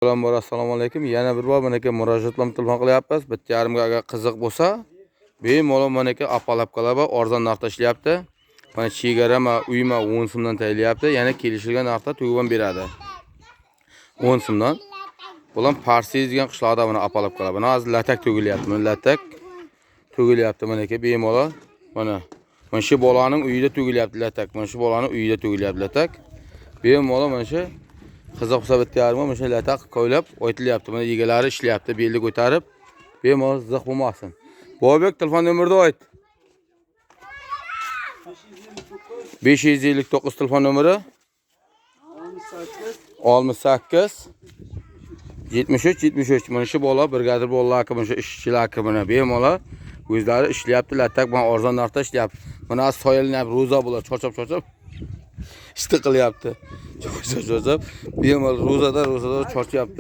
Assalomu alaykum. Yana bir bor menga murojaat bilan telefon qilyapmiz. Bitta yarimga agar qiziq bo'lsa, bemalol menga apalab qolaba arzon narxda ishlayapti. Mana chegara ma uyma 10 so'mdan tayinlayapti. Yana kelishilgan narxda tuguban beradi. 10 so'mdan. Bular Parsiz degan qishloqda buni apalab qolaba. Mana hozir latak tugilyapti. Mana latak tugilyapti menga bemalol. Mana shu bolaning uyida tugilyapti latak. Mana shu bolaning uyida tugilyapti latak. Bemalol mana shu qiziq bo'lsa bitta yarim mana shu latak qo'ylab o'ytilyapti. Mana egalari ishlayapti, belni ko'tarib. Bemalol ziq bo'lmasin. Bobek telefon nomerini ayt. 559 telefon nomeri 68 73 mana shu bola brigadir bolalar mana shu ishchilar mana bemalol o'zlari ishlayapti. Latak bilan arzon narxda ishlayapti. Mana soyalinib ro'za bo'lar, cho'chab ishti qilyapti. Cho'chab bemalol ro'zada chorchyapti.